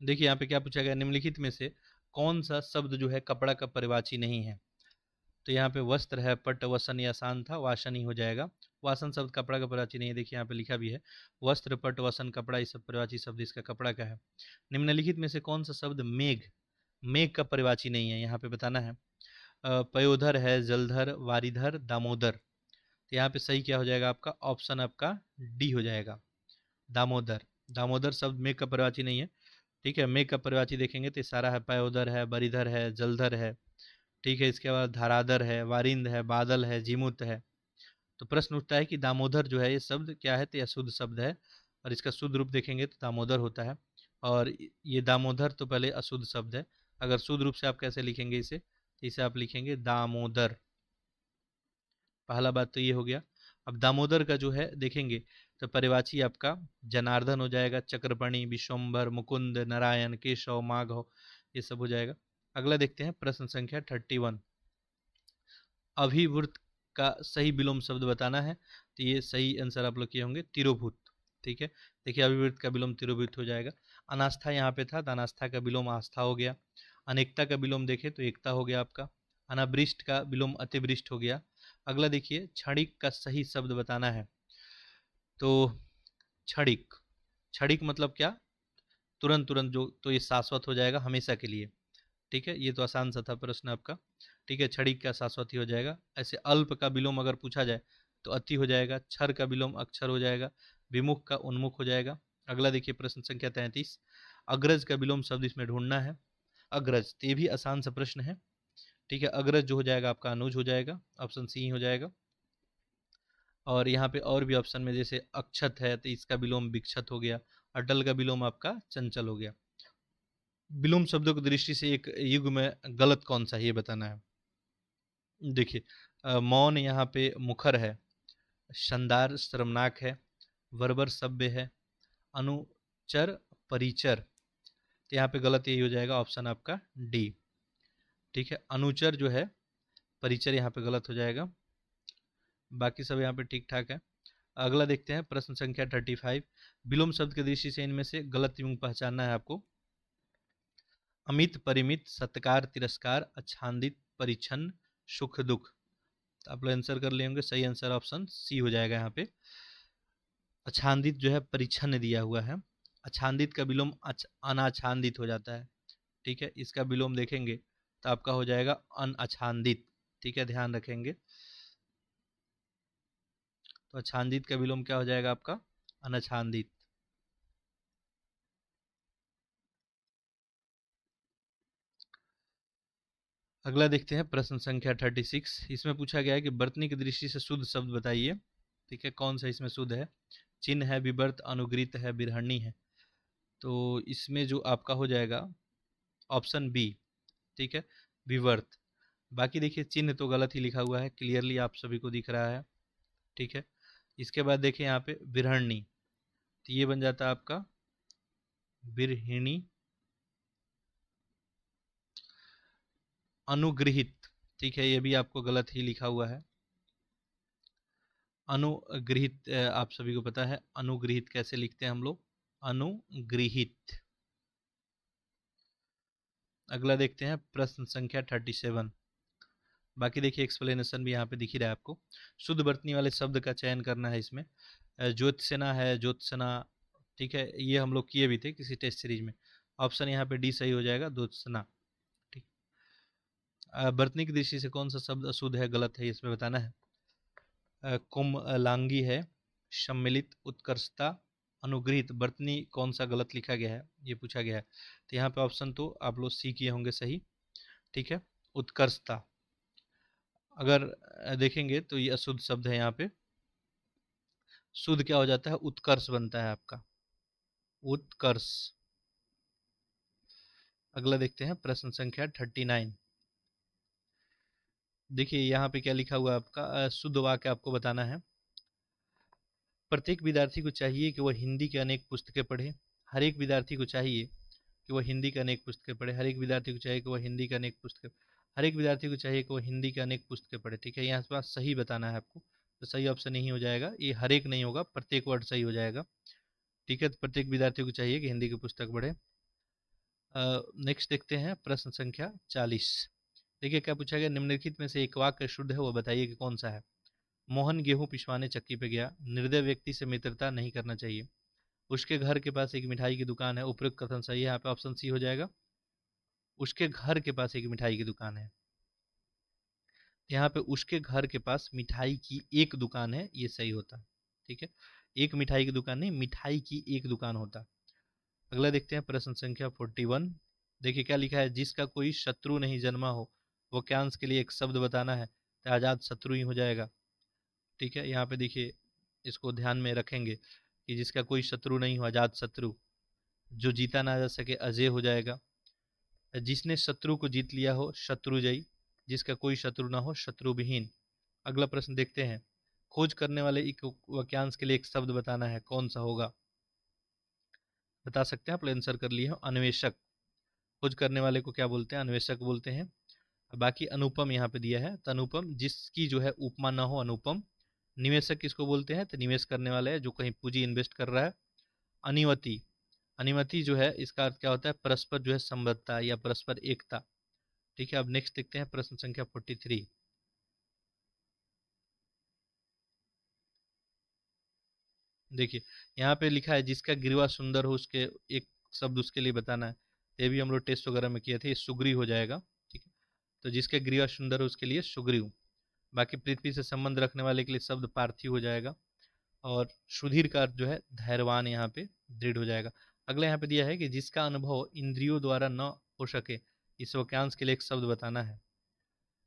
देखिए यहाँ पे क्या पूछा गया, निम्नलिखित में से कौन सा शब्द जो है कपड़ा का परिवाची नहीं है? तो यहाँ पे वस्त्र है, पट, वसन या सान था, वासन ही हो जाएगा। वासन शब्द कपड़ा का परिवाची नहीं है। देखिए यहाँ पे लिखा भी है, वस्त्र, पट, वसन, कपड़ा, ये सब परिवाची शब्द इसका कपड़ा का है। निम्नलिखित में से कौन सा शब्द मेघ, मेघ का परिवाची नहीं है? यहाँ पे बताना है। पयोधर है, जलधर, वारिधर, दामोदर, तो यहाँ पे सही क्या हो जाएगा आपका? ऑप्शन आपका डी हो जाएगा, दामोदर। दामोदर शब्द मेघ का परिवाची नहीं है। ठीक है, मेघ का परिवाची देखेंगे तो सारा है, पयोधर है, बरिधर है, जलधर है। ठीक है, इसके बाद धाराधर है, वारिंद है, बादल है, जीमूत है। तो प्रश्न उठता है कि दामोदर जो है ये शब्द क्या है? तो यह शुद्ध शब्द है और इसका शुद्ध रूप देखेंगे तो दामोदर होता है। और ये दामोदर तो पहले अशुद्ध शब्द है। अगर शुद्ध रूप से आप कैसे लिखेंगे इसे? तो इसे आप लिखेंगे दामोदर। पहला बात तो ये हो गया। अब दामोदर का जो है देखेंगे तो परिवाची आपका जनार्दन हो जाएगा, चक्रपणि, विश्वम्भर, मुकुंद, नारायण, केशव, माधव, ये सब हो जाएगा। अगला देखते हैं, प्रश्न संख्या 31, अभिवृत का सही विलोम शब्द बताना है। तो ये सही आंसर आप लोग किए होंगे, तिरोभूत। ठीक है। देखिए अविवृत का विलोम तिरोभित हो जाएगा। अनास्था यहाँ पे था तो अनास्था का विलोम आस्था हो गया। अनेकता का विलोम देखें तो एकता हो गया आपका। अनावृष्ट का विलोम अतिवृष्ट हो गया। अगला देखिए क्षणिक का सही शब्द बताना है। तो क्षणिक, क्षणिक मतलब क्या, तुरंत तुरंत जो, तो ये शाश्वत हो जाएगा हमेशा के लिए। ठीक है, ये तो आसान सा था प्रश्न आपका। ठीक है, क्षणिक का शाश्वत ही हो जाएगा। ऐसे अल्प का विलोम अगर पूछा जाए तो अति हो जाएगा। क्षर का विलोम अक्षर हो जाएगा। विमुख का उन्मुख हो जाएगा। अगला देखिए प्रश्न संख्या 33, अग्रज का विलोम शब्द इसमें ढूंढना है। अग्रज, तो ये भी आसान सा प्रश्न है। ठीक है, अग्रज जो हो जाएगा आपका अनुज हो जाएगा, ऑप्शन सी हो जाएगा। और यहाँ पे और भी ऑप्शन में जैसे अक्षत है तो इसका विलोम विक्षत हो गया। अटल का विलोम आपका चंचल हो गया। विलोम शब्दों की दृष्टि से एक युग में गलत कौन सा है ये बताना है। देखिए मौन यहाँ पे मुखर है, शानदार शर्मनाक है, वरबर सभ्य है, अनुचर परिचर, तो यहाँ पे गलत यही हो जाएगा ऑप्शन आपका डी। ठीक है, अनुचर जो है, परिचर यहाँ पे गलत हो जाएगा। बाकी सब यहाँ पे ठीक ठाक है। अगला देखते हैं प्रश्न संख्या 35, विलोम शब्द की दृष्टि से इनमें से गलत युग पहचानना है आपको। अमित, परिमित, सत्कार, तिरस्कार, अच्छादित, परिच्छन्न, सुख दुख, तो आप लोग आंसर कर लेंगे। सही आंसर ऑप्शन सी हो जाएगा यहाँ पे। अच्छादित जो है परिच्छन्न दिया हुआ है। अच्छादित का विलोम अनाच्छादित हो जाता है। ठीक है, इसका विलोम देखेंगे तो आपका हो जाएगा अनअच्छादित। ठीक है, ध्यान रखेंगे। तो अच्छादित का विलोम क्या हो जाएगा आपका, अनच्छादित। अगला देखते हैं प्रश्न संख्या 36, इसमें पूछा गया है कि वर्तनी की दृष्टि से शुद्ध शब्द बताइए। ठीक है, कौन सा इसमें शुद्ध है। चिन्ह है, विवर्त, अनुग्रहित है, बिरहणी है। तो इसमें जो आपका हो जाएगा ऑप्शन बी। ठीक है, विवर्त। बाकी देखिए चिन्ह तो गलत ही लिखा हुआ है, क्लियरली आप सभी को दिख रहा है। ठीक है, इसके बाद देखिए यहाँ पे बिरहणी, तो ये बन जाता है आपका बिरहिणी। अनुग्रहित, ठीक है, ये भी आपको गलत ही लिखा हुआ है। अनुग्रहित आप सभी को पता है अनुग्रहित कैसे लिखते हैं हम लोग, अनुग्रहित। अगला देखते हैं प्रश्न संख्या 37। बाकी देखिए एक्सप्लेनेशन भी यहाँ पे दिख ही रहा है आपको। शुद्ध वर्तनी वाले शब्द का चयन करना है इसमें। ज्योत्सना है, ज्योत्सना। ठीक है, ये हम लोग किए भी थे किसी टेस्ट सीरीज में। ऑप्शन यहाँ पे डी सही हो जाएगा, ज्योत्सना। ठीक, वर्तनी की दृष्टि से कौन सा शब्द अशुद्ध है, गलत है, इसमें बताना है। कुमलांगी है, सम्मिलित, उत्कर्षता, अनुग्रहित, वर्तनी कौन सा गलत लिखा गया है ये पूछा गया है। तो यहाँ पे ऑप्शन तो आप लोग सी किए होंगे सही। ठीक है, उत्कर्षता। अगर देखेंगे तो ये अशुद्ध शब्द है यहाँ पे। शुद्ध क्या हो जाता है, उत्कर्ष बनता है आपका, उत्कर्ष। अगला देखते हैं प्रश्न संख्या 39। देखिए यहाँ पे क्या लिखा हुआ है आपका, शुद्ध वाक्य आपको बताना है। प्रत्येक विद्यार्थी को चाहिए कि वह हिंदी के अनेक पुस्तकें पढ़े। हर एक विद्यार्थी को चाहिए कि वह हिंदी के अनेक पुस्तकें पढ़े। हर एक विद्यार्थी को चाहिए कि वह हिंदी के अनेक पुस्तकें, हर एक विद्यार्थी को चाहिए कि वह हिंदी के अनेक पुस्तकें पढ़े। ठीक है, यहाँ पास सही बताना है आपको। तो सही ऑप्शन नहीं हो जाएगा, ये हर एक नहीं होगा, प्रत्येक वर्ड सही हो जाएगा। ठीक है, तो प्रत्येक विद्यार्थी को चाहिए कि हिंदी की पुस्तक पढ़े। नेक्स्ट देखते हैं प्रश्न संख्या 40। देखिए क्या पूछा गया, निम्नलिखित में से एक वाक्य शुद्ध है, वो बताइए कि कौन सा है। मोहन गेहूं पिसवाने चक्की पे गया। निर्दय व्यक्ति से मित्रता नहीं करना चाहिए। उसके घर के पास एक मिठाई की दुकान है। उपयुक्त कथन सही है, यहाँ पे ऑप्शन सी हो जाएगा। उसके घर के पास एक मिठाई की दुकान है। यहाँ पे उसके घर के पास मिठाई की एक दुकान है, ये सही होता। ठीक है, एक मिठाई की दुकान नहीं, मिठाई की एक दुकान होता। अगला देखते हैं प्रश्न संख्या 41। देखिए क्या लिखा है, जिसका कोई शत्रु नहीं जन्मा हो, वाक्यांश के लिए एक शब्द बताना है। तो आजाद शत्रु ही हो जाएगा। ठीक है, यहाँ पे देखिए इसको ध्यान में रखेंगे कि जिसका कोई शत्रु नहीं हो, आजाद शत्रु। जो जीता ना जा सके, अजय हो जाएगा। जिसने शत्रु को जीत लिया हो, शत्रुजयी। जिसका कोई शत्रु ना हो, शत्रुविहीन। अगला प्रश्न देखते हैं, खोज करने वाले एक वाक्यांश के लिए एक शब्द बताना है, कौन सा होगा। बता सकते हैं, आप आंसर कर लिए हो, अन्वेषक। खोज करने वाले को क्या बोलते हैं, अन्वेषक बोलते हैं। बाकी अनुपम यहाँ पे दिया है, तो अनुपम जिसकी जो है उपमा ना हो, अनुपम। निवेशक किसको बोलते हैं? तो निवेश करने वाले है, जो कहीं पूंजी इन्वेस्ट कर रहा है। अनिमति, अनिमति जो है इसका अर्थ क्या होता है? परस्पर जो है संबद्धता या परस्पर एकता। ठीक है, अब नेक्स्ट देखते हैं प्रश्न संख्या 43। देखिए यहाँ पे लिखा है जिसका ग्रीवा सुंदर हो उसके एक शब्द उसके लिए बताना है। ये भी हम लोग टेस्ट वगैरह में किए थे, ये सुग्रीव हो जाएगा। ठीक है, तो जिसके ग्रीवा सुंदर हो उसके लिए सुग्रीव। बाकी पृथ्वी से संबंध रखने वाले के लिए शब्द पार्थिव हो जाएगा। और सुधीर का अर्थ जो है धैर्यवान यहाँ पे दृढ़ हो जाएगा। अगला यहाँ पे दिया है कि जिसका अनुभव इंद्रियों द्वारा न हो सके, इस वाक्यांश के लिए एक शब्द बताना है।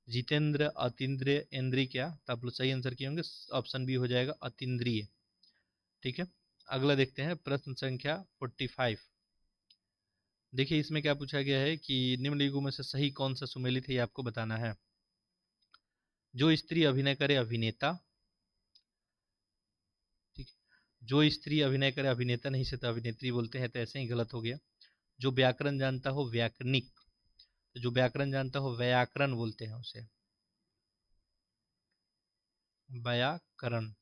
जितेंद्र, अतीन्द्रिय, इंद्रिय क्या? तो आप लोग सही आंसर किए होंगे, ऑप्शन बी हो जाएगा अतीन्द्रिय। ठीक है, अगला देखते हैं प्रश्न संख्या 45। देखिए इसमें क्या पूछा गया है कि निम्नलिखितों में से सही कौन सा सुमेलित है, ये आपको बताना है। जो स्त्री अभिनय करे अभिनेता, ठीक है, जो स्त्री अभिनय करे अभिनेता नहीं से तो अभिनेत्री बोलते हैं, तो ऐसे ही गलत हो गया। जो व्याकरण जानता हो व्याकरणिक, तो जो व्याकरण जानता हो व्याकरण बोलते हैं उसे, व्याकरण।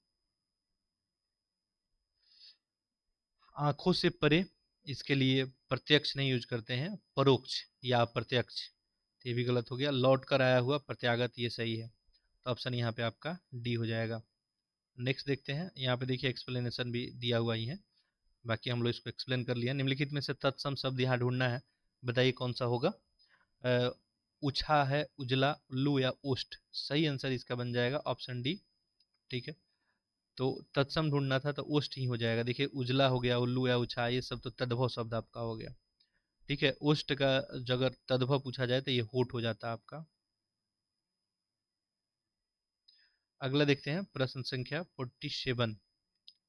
आंखों से परे, इसके लिए प्रत्यक्ष नहीं यूज करते हैं, परोक्ष या अप्रत्यक्ष, तो ये भी गलत हो गया। लौट कर आया हुआ प्रत्यागत, ये सही है, तो ऑप्शन यहाँ पे आपका डी हो जाएगा। नेक्स्ट देखते हैं, यहाँ पे देखिए एक्सप्लेनेशन भी दिया हुआ ही है, बाकी हम लोग इसको एक्सप्लेन कर लिया। निम्नलिखित में से तत्सम शब्द यहाँ ढूंढना है, बताइए कौन सा होगा। उछा है, उजला, उल्लू या ओष्ठ, सही आंसर इसका बन जाएगा ऑप्शन डी। ठीक है, तो तत्सम ढूंढना था तो ओष्ठ ही हो जाएगा। देखिए उजला हो गया, उल्लू या उछा, ये सब तो तद्भव शब्द आपका हो गया। ठीक है, ओष्ठ का अगर तद्भव पूछा जाए तो ये होठ हो जाता है आपका। अगला देखते हैं प्रश्न संख्या 47।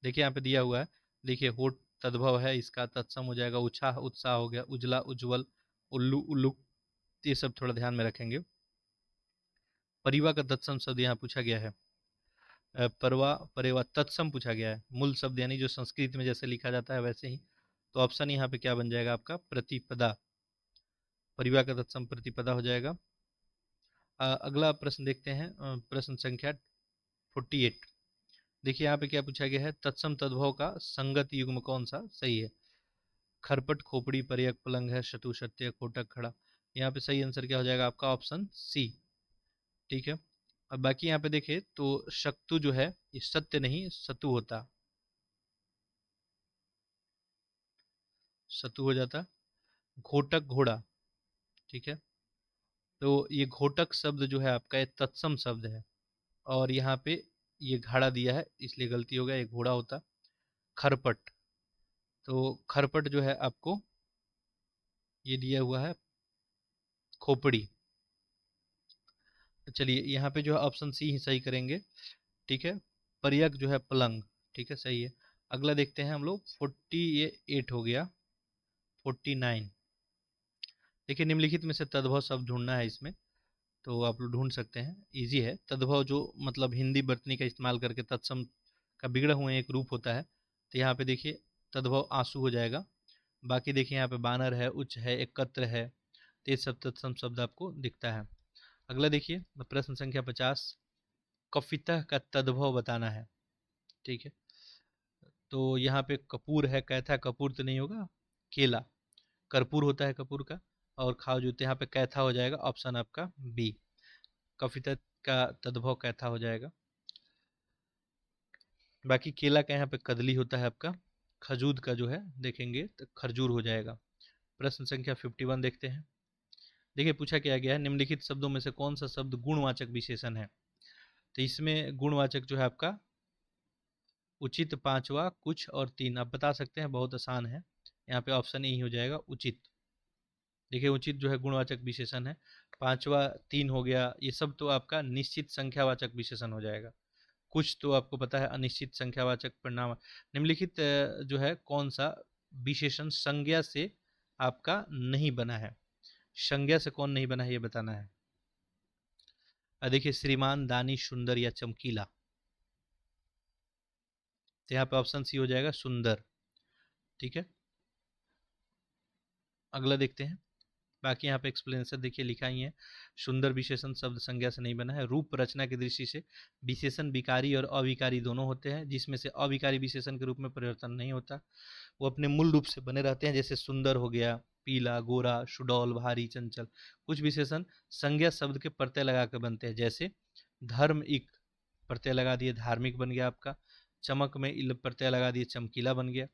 देखिए यहाँ पे दिया हुआ है, देखिए होठ तद्भव है, इसका तत्सम हो जाएगा उत्साह, उत्साह हो गया, उजला, उज्जवल, उल्लू, उल्लुक, ये सब थोड़ा ध्यान में रखेंगे। परिवा का तत्सम शब्द यहाँ पूछा गया है, परवा, परेवा, तत्सम पूछा गया है। मूल शब्द यानी जो संस्कृत में जैसे लिखा जाता है वैसे ही, तो ऑप्शन यहाँ पे क्या बन जाएगा आपका? प्रतिपदा। परिवा का तत्सम प्रतिपदा हो जाएगा। अगला प्रश्न देखते हैं, प्रश्न संख्या 48। देखिए यहाँ पे क्या पूछा गया है, तत्सम तद्भव का संगत युग्म कौन सा सही है? खरपट, खोपड़ी, पर्यक, पलंग है, शतु, सत्य, कोटक, खड़ा। यहाँ पे सही आंसर क्या हो जाएगा आपका? Option C. ठीक है, अब बाकी यहाँ पे देखें तो शक्तु जो है ये सत्य नहीं सतु होता, सतु हो जाता। घोटक, घोड़ा। ठीक है, तो ये घोटक शब्द जो है आपका ये तत्सम शब्द है, और यहाँ पे ये घाड़ा दिया है इसलिए गलती हो गया, ये घोड़ा होता। खरपट, तो खरपट जो है आपको ये दिया हुआ है खोपड़ी। चलिए यहाँ पे जो है ऑप्शन सी ही सही करेंगे। ठीक है, पर्यक जो है पलंग। ठीक है, सही है। अगला देखते हैं हम लोग 48 हो गया, 49। देखिए निम्नलिखित में से तद्भव शब्द ढूंढना है इसमें, तो आप लोग ढूंढ सकते हैं, इजी है। तद्भव जो मतलब हिंदी बर्तनी का इस्तेमाल करके तत्सम का बिगड़ा हुआ एक रूप होता है, तो यहाँ पे देखिए तद्भव आंसू हो जाएगा। बाकी देखिए यहाँ पे बानर है, उच्च है, एकत्र है, तो ये सब तत्सम शब्द आपको दिखता है। अगला देखिए प्रश्न संख्या 50। कफितः का तद्भव बताना है। ठीक है, तो यहाँ पे कपूर है, कैथा, कपूर तो नहीं होगा, केला, कर्पूर होता है कपूर का, और खाओ जूते, यहाँ पे कैथा हो जाएगा, ऑप्शन आपका बी। कफिता का तद्भव कैथा हो जाएगा। बाकी केला का यहाँ पे कदली होता है आपका, खजूद का जो है देखेंगे तो खरजूर हो जाएगा। प्रश्न संख्या 51 देखते हैं। देखिए पूछा क्या गया है, निम्नलिखित शब्दों में से कौन सा शब्द गुणवाचक विशेषण है? तो इसमें गुणवाचक जो है आपका उचित, पांचवा, कुछ और तीन, आप बता सकते हैं, बहुत आसान है। यहाँ पे ऑप्शन ए हो जाएगा उचित। देखिए उचित जो है गुणवाचक विशेषण है। पांचवा, तीन हो गया, ये सब तो आपका निश्चित संख्यावाचक विशेषण हो जाएगा। कुछ तो आपको पता है अनिश्चित संख्यावाचक परिणाम। निम्नलिखित जो है कौन सा विशेषण संज्ञा से आपका नहीं बना है? संज्ञा से कौन नहीं बना है ये बताना है। देखिए श्रीमान, दानी, सुंदर या चमकीला, तो यहाँ पे ऑप्शन सी हो जाएगा सुंदर। ठीक है, अगला देखते हैं बाकी यहाँ पे एक्सप्लेनेशन देखिए लिखा ही है। सुंदर विशेषण शब्द संज्ञा से नहीं बना है। रूप रचना की दृष्टि से विशेषण विकारी और अविकारी दोनों होते हैं, जिसमें से अविकारी विशेषण के रूप में परिवर्तन नहीं होता, वो अपने मूल रूप से बने रहते हैं। जैसे सुंदर हो गया, पीला, गोरा, सुडौल, भारी, चंचल। कुछ विशेषण संज्ञा शब्द के प्रत्यय लगा कर बनते हैं, जैसे धर्म इक प्रत्यय लगा दिए धार्मिक बन गया आपका। चमक में इल प्रत्यय लगा दिए चमकीला बन गया।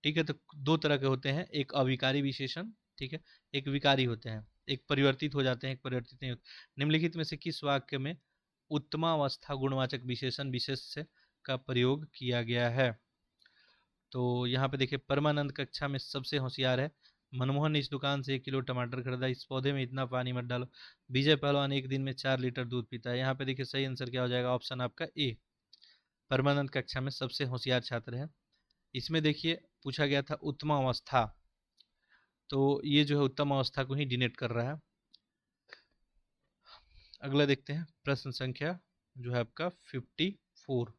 ठीक है, तो दो तरह के होते हैं, एक अविकारी विशेषण, ठीक है, एक विकारी होते हैं, एक परिवर्तित हो जाते हैं, एक परिवर्तित नहीं होते। निम्नलिखित में से किस वाक्य में उत्तमावस्था गुणवाचक विशेषण विशेष से का प्रयोग किया गया है? तो यहाँ पे देखिए, परमानंद कक्षा में सबसे होशियार है। मनमोहन ने इस दुकान से 1 किलो टमाटर खरीदा। इस पौधे में इतना पानी मत डालो। विजय पहलवान एक दिन में 4 लीटर दूध पीता है। यहाँ पे देखिए सही आंसर क्या हो जाएगा? ऑप्शन आपका ए, परमानंद कक्षा में सबसे होशियार छात्र है। इसमें देखिए पूछा गया था उत्तम अवस्था, तो ये जो है उत्तम अवस्था को ही डिनोट कर रहा है। अगला देखते हैं प्रश्न संख्या जो है आपका 54।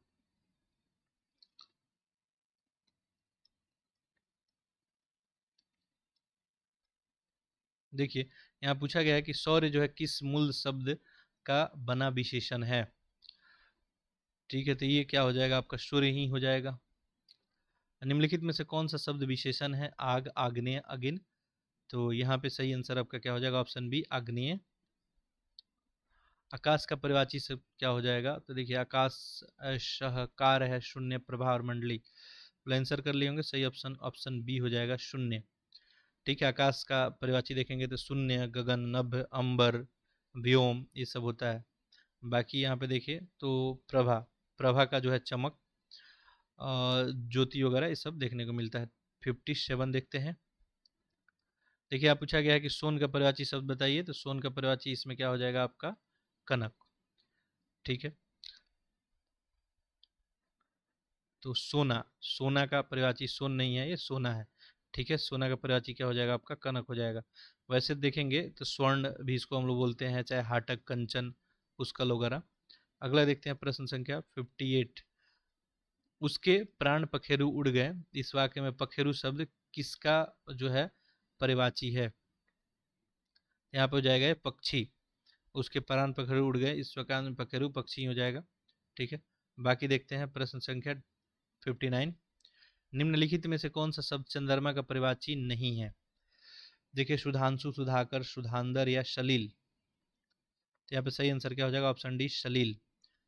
देखिए यहाँ पूछा गया है कि शौर्य जो है किस मूल शब्द का बना विशेषण है? ठीक है, तो ये क्या हो जाएगा आपका? शौर्य ही हो जाएगा। निम्नलिखित में से कौन सा शब्द विशेषण है? आग, आग्नेय, अगिन। तो यहाँ पे सही आंसर आपका क्या हो जाएगा? ऑप्शन बी, आग्नेय। आकाश का परिवाची शब्द क्या हो जाएगा? तो देखिए आकाश शहकार है, शून्य, प्रभा और मंडली। आंसर कर लिए होंगे, सही ऑप्शन ऑप्शन बी हो जाएगा, शून्य। ठीक है, आकाश का परिवाची देखेंगे तो शून्य, गगन, नभ, अंबर, व्योम, ये सब होता है। बाकी यहाँ पे देखिए तो प्रभा, प्रभा का जो है चमक, ज्योति वगैरह ये सब देखने को मिलता है। 57 देखते हैं। देखिए आप पूछा गया है कि सोन का परिवाची शब्द बताइए, तो सोन का परिवाची इसमें क्या हो जाएगा आपका? कनक। ठीक है, तो सोना, सोना का परिवाची सोन नहीं है, ये सोना है। ठीक है, सोना का परिवाची क्या हो जाएगा आपका? कनक हो जाएगा। वैसे देखेंगे तो स्वर्ण भी इसको हम लोग बोलते हैं, चाहे हाटक, कंचन, पुष्कल वगैरह। अगला देखते हैं प्रश्न संख्या 58। उसके प्राण पखेरु उड़ गए। इस वाक्य में पखेरु शब्द किसका जो है परिवाची है? यहाँ पे हो जाएगा ये पक्षी। उसके प्राण पखेरु उड़ गए, इस वाक्य में पखेरु पक्षी हो जाएगा। ठीक है, बाकी देखते हैं प्रश्न संख्या 59। निम्नलिखित में से कौन सा शब्द चंद्रमा का परिवाची नहीं है? देखिए सुधांशु, सुधाकर, सुधांदर या सलील। तो यहाँ पे सही आंसर क्या हो जाएगा? ऑप्शन डी, सलील।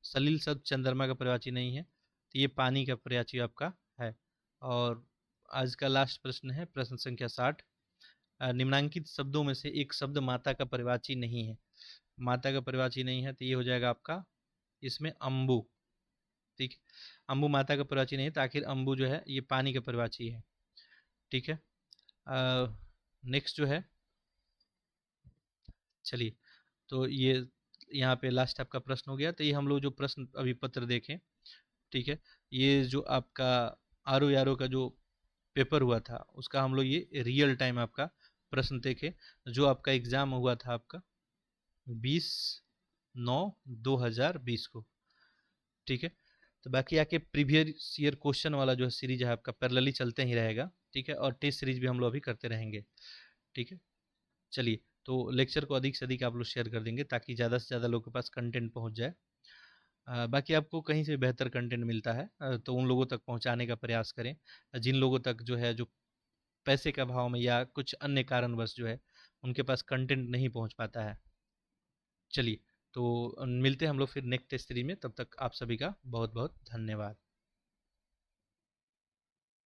सलील शब्द चंद्रमा का परिवाची नहीं है, तो ये पानी का परिवाची आपका है। और आज का लास्ट प्रश्न है प्रश्न संख्या 60। निम्नांकित शब्दों में से एक शब्द माता का परिवाची नहीं है। माता का परिवाची नहीं है, तो ये हो जाएगा आपका इसमें अम्बु। ठीक है, अम्बु माता का परिवाची नहीं है, तो आखिर अम्बु जो है ये पानी का परिवाची है। ठीक है, नेक्स्ट जो है, चलिए, तो ये यहाँ पे लास्ट आपका प्रश्न हो गया। तो ये हम लोग जो प्रश्न अभी पत्र देखें, ठीक है, ये जो आपका आर ओ यारो का जो पेपर हुआ था उसका हम लोग ये रियल टाइम आपका प्रश्न देखे, जो आपका एग्जाम हुआ था आपका 20/9/2020 को। ठीक है, तो बाकी आके प्रीवियस ईयर क्वेश्चन वाला जो है सीरीज है आपका पैरेलली चलते ही रहेगा। ठीक है, और टेस्ट सीरीज भी हम लोग अभी करते रहेंगे। ठीक है, चलिए, तो लेक्चर को अधिक से अधिक आप लोग शेयर कर देंगे ताकि ज़्यादा से ज़्यादा लोगों के पास कंटेंट पहुंच जाए। बाकी आपको कहीं से बेहतर कंटेंट मिलता है तो उन लोगों तक पहुंचाने का प्रयास करें, जिन लोगों तक जो है जो पैसे का भाव में या कुछ अन्य कारणवश जो है उनके पास कंटेंट नहीं पहुंच पाता है। चलिए, तो मिलते हैं हम लोग फिर नेक्स्ट सीरीज में। तब तक आप सभी का बहुत बहुत धन्यवाद।